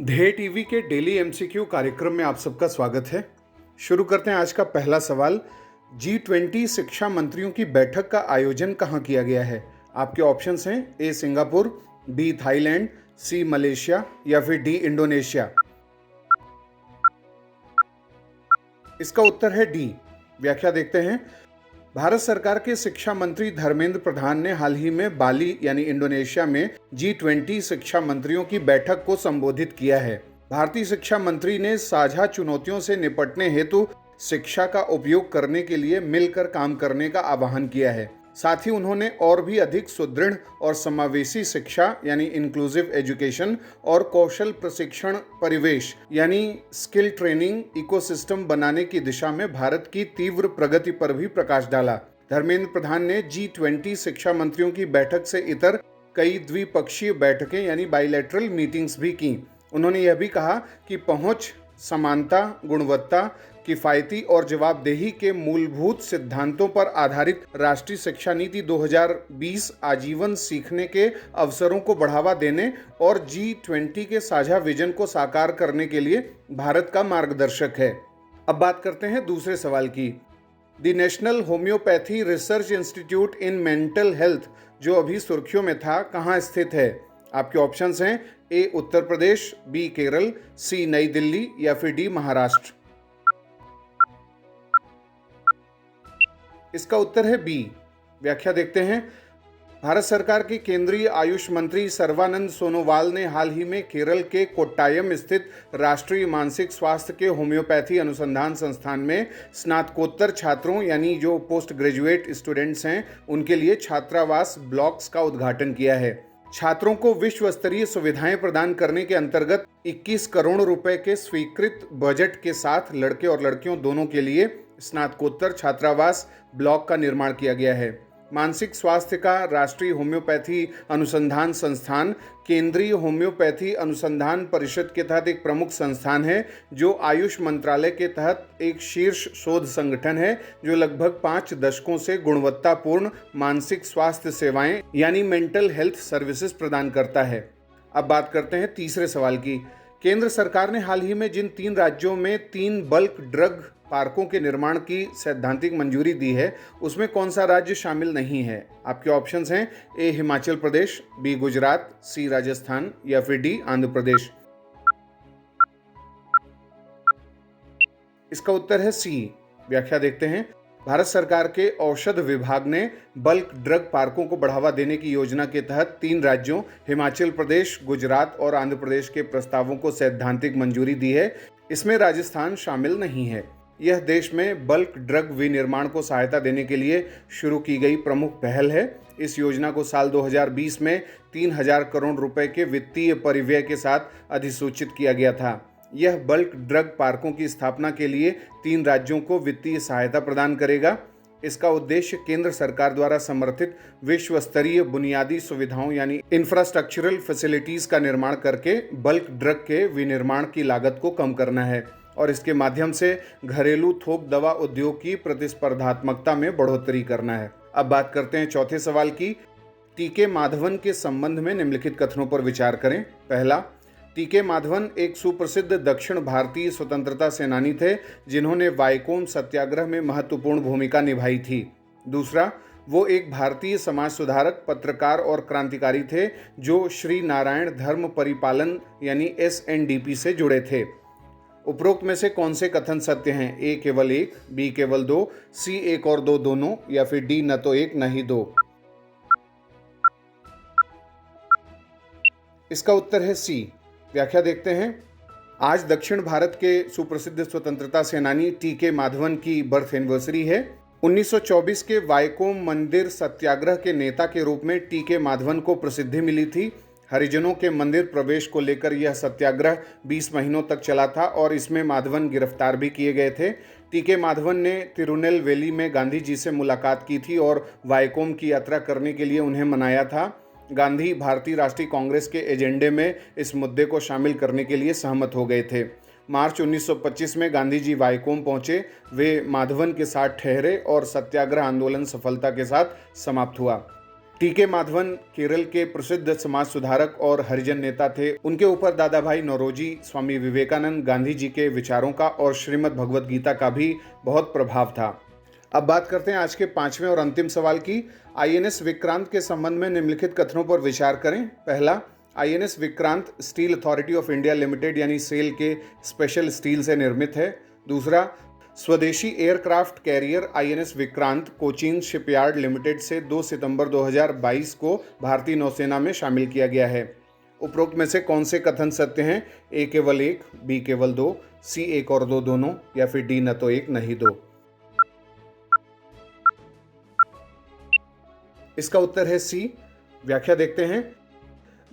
ध्येय टीवी के daily MCQ कार्यक्रम में आप सबका स्वागत है। शुरू करते हैं आज का पहला सवाल। G20 शिक्षा मंत्रियों की बैठक का आयोजन कहाँ किया गया है? आपके ऑप्शंस हैं ए सिंगापुर, बी थाईलैंड, सी मलेशिया या फिर डी इंडोनेशिया। इसका उत्तर है डी। व्याख्या देखते हैं। भारत सरकार के शिक्षा मंत्री धर्मेंद्र प्रधान ने हाल ही में बाली यानी इंडोनेशिया में G20 शिक्षा मंत्रियों की बैठक को संबोधित किया है। भारतीय शिक्षा मंत्री ने साझा चुनौतियों से निपटने हेतु शिक्षा का उपयोग करने के लिए मिलकर काम करने का आह्वान किया है। साथ ही उन्होंने और भी अधिक सुदृढ़ और समावेशी शिक्षा यानी इंक्लूसिव एजुकेशन और कौशल प्रशिक्षण परिवेश यानी स्किल ट्रेनिंग इकोसिस्टम बनाने की दिशा में भारत की तीव्र प्रगति पर भी प्रकाश डाला। धर्मेंद्र प्रधान ने G20 शिक्षा मंत्रियों की बैठक से इतर कई द्विपक्षीय बैठकें यानी बाइलैटरल मीटिंग्स भी की। उन्होंने यह भी कहा कि पहुंच, समानता, गुणवत्ता, किफायती और जवाबदेही के मूलभूत सिद्धांतों पर आधारित राष्ट्रीय शिक्षा नीति 2020 आजीवन सीखने के अवसरों को बढ़ावा देने और G20 के साझा विजन को साकार करने के लिए भारत का मार्गदर्शक है। अब बात करते हैं दूसरे सवाल की। The national homeopathy research institute in mental health, जो अभी सुर्खियों में था, कहाँ स्थित है? आपके ऑप्शंस हैं ए उत्तर प्रदेश, बी केरल, सी नई दिल्ली या फिर डी महाराष्ट्र। इसका उत्तर है बी। व्याख्या देखते हैं। भारत सरकार के केंद्रीय आयुष मंत्री सर्बानंद सोनोवाल ने हाल ही में केरल के कोट्टायम स्थित राष्ट्रीय मानसिक स्वास्थ्य के होम्योपैथी अनुसंधान संस्थान में स्नातकोत्तर छात्रों यानी जो पोस्ट ग्रेजुएट स्टूडेंट्स हैं उनके लिए छात्रावास ब्लॉक्स का उद्घाटन किया है। छात्रों को विश्व स्तरीय सुविधाएं प्रदान करने के अंतर्गत 21 करोड़ रुपए के स्वीकृत बजट के साथ लड़के और लड़कियों दोनों के लिए स्नातकोत्तर छात्रावास ब्लॉक का निर्माण किया गया है। मानसिक स्वास्थ्य का राष्ट्रीय होम्योपैथी अनुसंधान संस्थान केंद्रीय होम्योपैथी अनुसंधान परिषद के तहत एक प्रमुख संस्थान है, जो आयुष मंत्रालय के तहत एक शीर्ष शोध संगठन है, जो लगभग 5 दशकों से गुणवत्तापूर्ण मानसिक स्वास्थ्य सेवाएं यानी मेंटल हेल्थ सर्विसेज प्रदान करता है। अब बात करते हैं तीसरे सवाल की। केंद्र सरकार ने हाल ही में जिन 3 राज्यों में 3 बल्क ड्रग पार्कों के निर्माण की सैद्धांतिक मंजूरी दी है, उसमें कौन सा राज्य शामिल नहीं है? आपके ऑप्शंस हैं ए हिमाचल प्रदेश, बी गुजरात, सी राजस्थान या फिर डी आंध्र प्रदेश। इसका उत्तर है सी। व्याख्या देखते हैं। भारत सरकार के औषध विभाग ने बल्क ड्रग पार्कों को बढ़ावा देने की योजना के तहत 3 राज्यों हिमाचल प्रदेश, गुजरात और आंध्र प्रदेश के प्रस्तावों को सैद्धांतिक मंजूरी दी है। इसमें राजस्थान शामिल नहीं है। यह देश में बल्क ड्रग विनिर्माण को सहायता देने के लिए शुरू की गई प्रमुख पहल है। इस योजना को साल 2020 में 3000 करोड़ रुपए के वित्तीय परिव्यय के साथ अधिसूचित किया गया था। यह बल्क ड्रग पार्कों की स्थापना के लिए 3 राज्यों को वित्तीय सहायता प्रदान करेगा। इसका उद्देश्य केंद्र सरकार द्वारा समर्थित विश्व स्तरीय बुनियादी सुविधाओं यानी इंफ्रास्ट्रक्चरल फैसिलिटीज का निर्माण करके बल्क ड्रग के विनिर्माण की लागत को कम करना है और इसके माध्यम से घरेलू थोक दवा उद्योग की प्रतिस्पर्धात्मकता में बढ़ोतरी करना है। अब बात करते हैं चौथे सवाल की। टीके माधवन के संबंध में निम्नलिखित कथनों पर विचार करें। पहला, टीके माधवन एक सुप्रसिद्ध दक्षिण भारतीय स्वतंत्रता सेनानी थे, जिन्होंने वाइकोम सत्याग्रह में महत्वपूर्ण भूमिका निभाई थी। दूसरा, वो एक भारतीय समाज सुधारक, पत्रकार और क्रांतिकारी थे, जो श्री नारायण धर्म परिपालन यानी SNDP से जुड़े थे। उपरोक्त में से कौन से कथन सत्य हैं? ए केवल 1, बी केवल 2, सी 1 और 2 दोनों या फिर डी न तो 1 न ही 2। इसका उत्तर है सी। व्याख्या देखते हैं। आज दक्षिण भारत के सुप्रसिद्ध स्वतंत्रता सेनानी टीके माधवन की बर्थ एनिवर्सरी है। 1924 के वाइकोम मंदिर सत्याग्रह के नेता के रूप में टीके माधवन को प्रसिद्धि मिली थी। हरिजनों के मंदिर प्रवेश को लेकर यह सत्याग्रह 20 महीनों तक चला था और इसमें माधवन गिरफ्तार भी किए गए थे। टीके माधवन ने तिरुनेलवेली में गांधी जी से मुलाकात की थी और वाइकोम की यात्रा करने के लिए उन्हें मनाया था। गांधी भारतीय राष्ट्रीय कांग्रेस के एजेंडे में इस मुद्दे को शामिल करने के लिए सहमत हो गए थे। मार्च 1925 में गांधी जी वाइकोम पहुंचे। वे माधवन के साथ ठहरे और सत्याग्रह आंदोलन सफलता के साथ समाप्त हुआ। टी.के. माधवन केरल के प्रसिद्ध समाज सुधारक और हरिजन नेता थे। उनके ऊपर दादा भाई नौरोजी, स्वामी विवेकानंद, गांधी जी के विचारों का और श्रीमद् भगवद गीता का भी बहुत प्रभाव था। अब बात करते हैं आज के 5वें और अंतिम सवाल की। आईएनएस विक्रांत के संबंध में निम्नलिखित कथनों पर विचार करें। पहला, INS Vikrant steel authority of India limited यानी सेल के स्पेशल स्टील से निर्मित है। दूसरा, स्वदेशी aircraft carrier INS Vikrant Cochin shipyard limited से 2 सितंबर 2022 को भारतीय नौसेना में शामिल किया गया है। उपरोक्त में से कौन से कथन सत्य हैं? ए केवल 1, बी केवल 2, सी 1 और 2 दोनों, या फिर डी न तो 1 न ही 2। इसका उत्तर है सी। व्याख्या देखते हैं।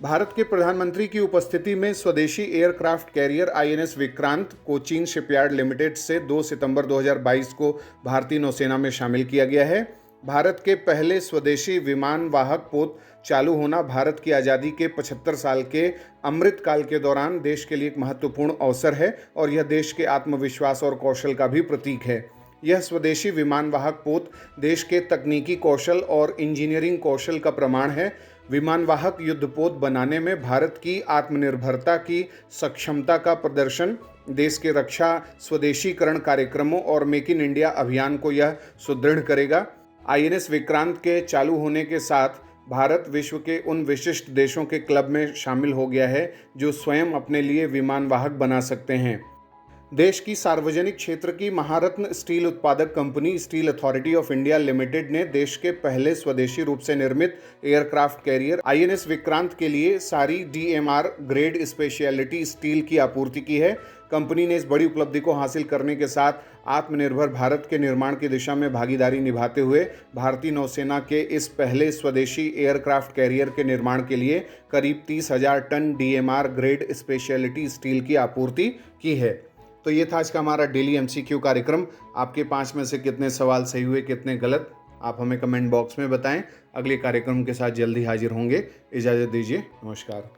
भारत के प्रधानमंत्री की उपस्थिति में स्वदेशी aircraft carrier INS Vikrant Cochin shipyard limited से 2 सितंबर 2022 को भारतीय नौसेना में शामिल किया गया है। भारत के पहले स्वदेशी विमान वाहक पोत चालू होना भारत की आज़ादी के 75 साल के अमृत काल के दौरान देश के लिए एक महत्वपूर्ण अवसर है और यह देश के आत्मविश्वास और कौशल का भी प्रतीक है। यह स्वदेशी विमान वाहक पोत देश के तकनीकी कौशल और इंजीनियरिंग कौशल का प्रमाण है। विमानवाहक युद्धपोत बनाने में भारत की आत्मनिर्भरता की सक्षमता का प्रदर्शन, देश के रक्षा स्वदेशीकरण कार्यक्रमों और मेक इन इंडिया अभियान को यह सुदृढ़ करेगा। आईएनएस विक्रांत के चालू होने के साथ भारत विश्व के उन विशिष्ट देशों के क्लब में शामिल हो गया है जो स्वयं अपने लिए विमानवाहक बना सकते हैं। देश की सार्वजनिक क्षेत्र की महारत्न स्टील उत्पादक company steel authority of India limited ने देश के पहले स्वदेशी रूप से निर्मित एयरक्राफ्ट कैरियर आईएनएस विक्रांत के लिए सारी डीएमआर ग्रेड स्पेशलिटी स्टील की आपूर्ति की है। कंपनी ने इस बड़ी उपलब्धि को हासिल करने के साथ आत्मनिर्भर भारत के निर्माण की दिशा में भागीदारी निभाते हुए भारतीय नौसेना के इस पहले स्वदेशी एयरक्राफ्ट कैरियर के निर्माण के लिए करीब 30,000 ton DMR grade speciality steel की आपूर्ति की है। तो ये था आज का हमारा डेली एमसीक्यू कार्यक्रम। आपके 5 में से कितने सवाल सही हुए, कितने गलत, आप हमें कमेंट बॉक्स में बताएं। अगले कार्यक्रम के साथ जल्दी हाजिर होंगे। इजाज़त दीजिए। नमस्कार।